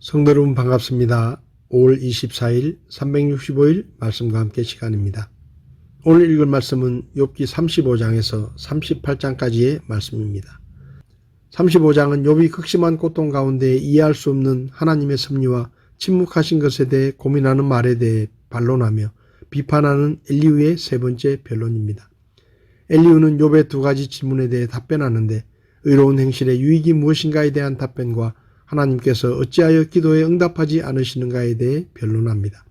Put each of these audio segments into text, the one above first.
성도 여러분 반갑습니다. 5월 24일 365일 말씀과 함께 시간입니다. 오늘 읽을 말씀은 욥기 35장에서 38장까지의 말씀입니다. 35장은 욥이 극심한 고통 가운데 이해할 수 없는 하나님의 섭리와 침묵하신 것에 대해 고민하는 말에 대해 반론하며 비판하는 엘리후의 세 번째 변론입니다. 엘리후는 욥의 두 가지 질문에 대해 답변하는데 의로운 행실의 유익이 무엇인가에 대한 답변과 하나님께서 어찌하여 기도에 응답하지 않으시는가에 대해 변론합니다.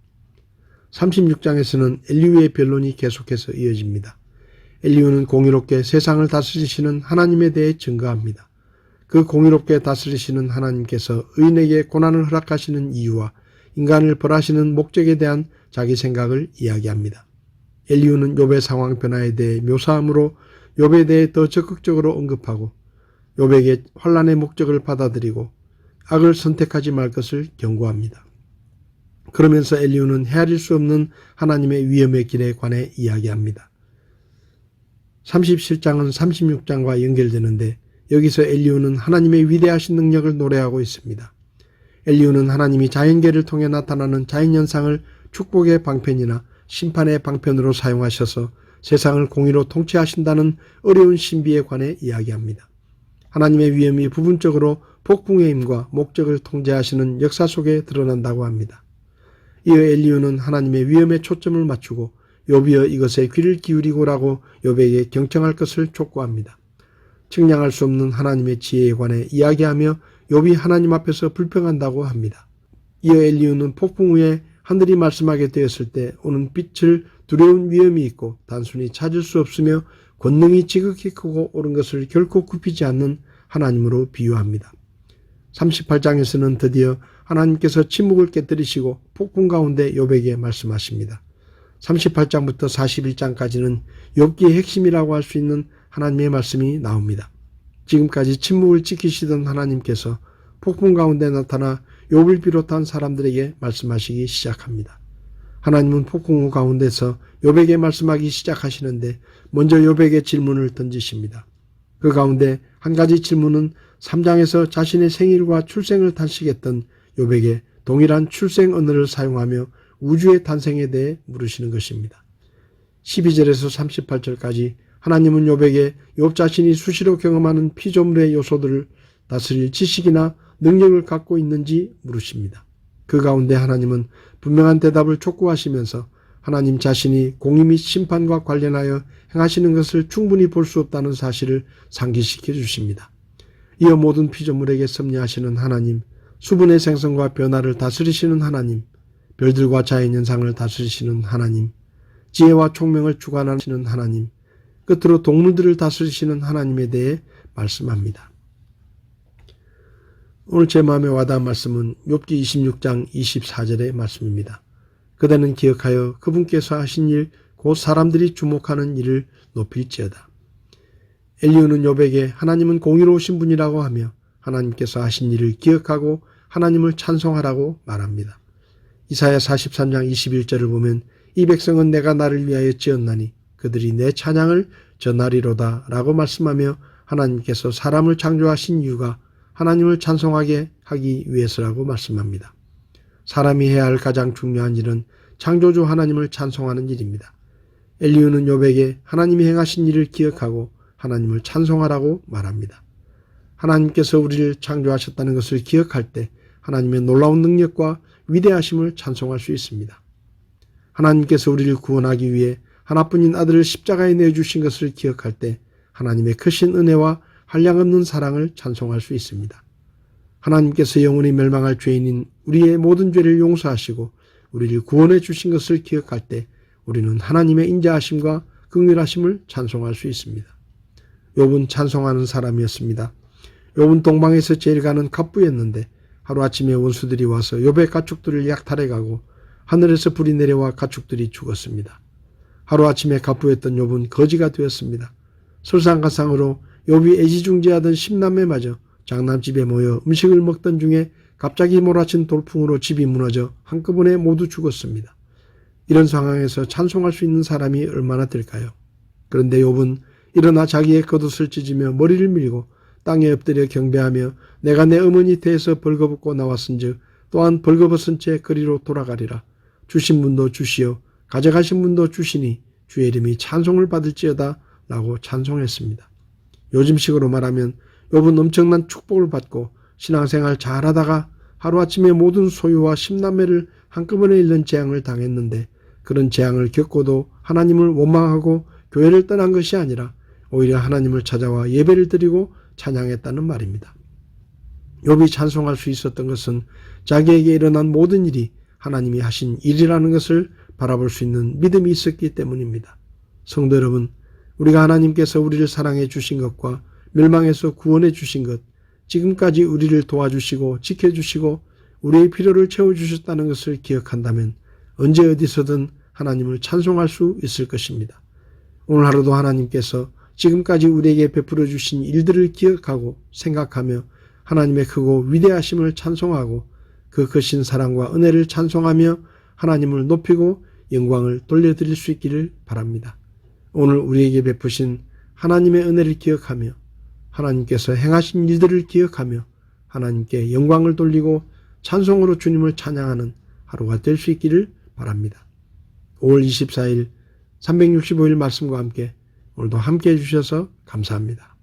36장에서는 엘리후의 변론이 계속해서 이어집니다. 엘리후는 공의롭게 세상을 다스리시는 하나님에 대해 증거합니다. 그 공의롭게 다스리시는 하나님께서 의인에게 고난을 허락하시는 이유와 인간을 벌하시는 목적에 대한 자기 생각을 이야기합니다. 엘리후는 욥의 상황 변화에 대해 묘사함으로 욥에 대해 더 적극적으로 언급하고 욥에게 환난의 목적을 받아들이고 악을 선택하지 말 것을 경고합니다. 그러면서 엘리후는 헤아릴 수 없는 하나님의 위엄의 길에 관해 이야기합니다. 37장은 36장과 연결되는데 여기서 엘리후는 하나님의 위대하신 능력을 노래하고 있습니다. 엘리후는 하나님이 자연계를 통해 나타나는 자연현상을 축복의 방편이나 심판의 방편으로 사용하셔서 세상을 공의로 통치하신다는 어려운 신비에 관해 이야기합니다. 하나님의 위엄이 부분적으로 폭풍의 힘과 목적을 통제하시는 역사 속에 드러난다고 합니다. 이어 엘리후는 하나님의 위엄에 초점을 맞추고 욥이여 이것에 귀를 기울이고라고 욥에게 경청할 것을 촉구합니다. 측량할 수 없는 하나님의 지혜에 관해 이야기하며 욥이 하나님 앞에서 불평한다고 합니다. 이어 엘리후는 폭풍 후에 하늘이 말씀하게 되었을 때 오는 빛을 두려운 위엄이 있고 단순히 찾을 수 없으며 권능이 지극히 크고 옳은 것을 결코 굽히지 않는 하나님으로 비유합니다. 38장에서는 드디어 하나님께서 침묵을 깨뜨리시고 폭풍 가운데 욥에게 말씀하십니다. 38장부터 41장까지는 욥기의 핵심이라고 할 수 있는 하나님의 말씀이 나옵니다. 지금까지 침묵을 지키시던 하나님께서 폭풍 가운데 나타나 욥을 비롯한 사람들에게 말씀하시기 시작합니다. 하나님은 폭풍 후 가운데서 욥에게 말씀하기 시작하시는데 먼저 욥에게 질문을 던지십니다. 그 가운데 한 가지 질문은 3장에서 자신의 생일과 출생을 탄식했던 욥에게 동일한 출생 언어를 사용하며 우주의 탄생에 대해 물으시는 것입니다. 12절에서 38절까지 하나님은 욥에게 욥 자신이 수시로 경험하는 피조물의 요소들을 다스릴 지식이나 능력을 갖고 있는지 물으십니다. 그 가운데 하나님은 분명한 대답을 촉구하시면서 하나님 자신이 공의 및 심판과 관련하여 행하시는 것을 충분히 볼 수 없다는 사실을 상기시켜 주십니다. 이어 모든 피조물에게 섭리하시는 하나님, 수분의 생성과 변화를 다스리시는 하나님, 별들과 자연현상을 다스리시는 하나님, 지혜와 총명을 주관하시는 하나님, 끝으로 동물들을 다스리시는 하나님에 대해 말씀합니다. 오늘 제 마음에 와닿은 말씀은 욥기 26장 24절의 말씀입니다. 그대는 기억하여 그분께서 하신 일, 곧 사람들이 주목하는 일을 높일지어다. 엘리후는 욥에게 하나님은 공의로우신 분이라고 하며 하나님께서 하신 일을 기억하고 하나님을 찬송하라고 말합니다. 이사야 43장 21절을 보면 이 백성은 내가 나를 위하여 지었나니 그들이 내 찬양을 전하리로다 라고 말씀하며 하나님께서 사람을 창조하신 이유가 하나님을 찬송하게 하기 위해서라고 말씀합니다. 사람이 해야 할 가장 중요한 일은 창조주 하나님을 찬송하는 일입니다. 엘리후는 욥에게 하나님이 행하신 일을 기억하고 하나님을 찬송하라고 말합니다. 하나님께서 우리를 창조하셨다는 것을 기억할 때 하나님의 놀라운 능력과 위대하심을 찬송할 수 있습니다. 하나님께서 우리를 구원하기 위해 하나뿐인 아들을 십자가에 내어주신 것을 기억할 때 하나님의 크신 은혜와 한량없는 사랑을 찬송할 수 있습니다. 하나님께서 영원히 멸망할 죄인인 우리의 모든 죄를 용서하시고 우리를 구원해 주신 것을 기억할 때 우리는 하나님의 인자하심과 긍휼하심을 찬송할 수 있습니다. 욥은 찬송하는 사람이었습니다. 욥은 동방에서 제일 가는 갑부였는데 하루아침에 원수들이 와서 욥의 가축들을 약탈해가고 하늘에서 불이 내려와 가축들이 죽었습니다. 하루아침에 갑부였던 욥은 거지가 되었습니다. 설상가상으로 욥이 애지중지하던 10남매마저 장남집에 모여 음식을 먹던 중에 갑자기 몰아친 돌풍으로 집이 무너져 한꺼번에 모두 죽었습니다. 이런 상황에서 찬송할 수 있는 사람이 얼마나 될까요? 그런데 욥은 일어나 자기의 겉옷을 찢으며 머리를 밀고 땅에 엎드려 경배하며 내가 내 어머니 태에서 벌거벗고 나왔은즉 또한 벌거벗은 채 거리로 돌아가리라. 주신 분도 주시어 가져가신 분도 주시니 주의 이름이 찬송을 받을지어다 라고 찬송했습니다. 요즘식으로 말하면 욥은 엄청난 축복을 받고 신앙생활 잘하다가 하루아침에 모든 소유와 10남매를 한꺼번에 잃는 재앙을 당했는데 그런 재앙을 겪고도 하나님을 원망하고 교회를 떠난 것이 아니라 오히려 하나님을 찾아와 예배를 드리고 찬양했다는 말입니다. 욥이 찬송할 수 있었던 것은 자기에게 일어난 모든 일이 하나님이 하신 일이라는 것을 바라볼 수 있는 믿음이 있었기 때문입니다. 성도 여러분, 우리가 하나님께서 우리를 사랑해 주신 것과 멸망에서 구원해 주신 것, 지금까지 우리를 도와주시고 지켜주시고 우리의 필요를 채워주셨다는 것을 기억한다면 언제 어디서든 하나님을 찬송할 수 있을 것입니다. 오늘 하루도 하나님께서 지금까지 우리에게 베풀어 주신 일들을 기억하고 생각하며 하나님의 크고 위대하심을 찬송하고 그 크신 사랑과 은혜를 찬송하며 하나님을 높이고 영광을 돌려드릴 수 있기를 바랍니다. 오늘 우리에게 베푸신 하나님의 은혜를 기억하며 하나님께서 행하신 일들을 기억하며 하나님께 영광을 돌리고 찬송으로 주님을 찬양하는 하루가 될 수 있기를 바랍니다. 5월 24일 365일 말씀과 함께 오늘도 함께 해주셔서 감사합니다.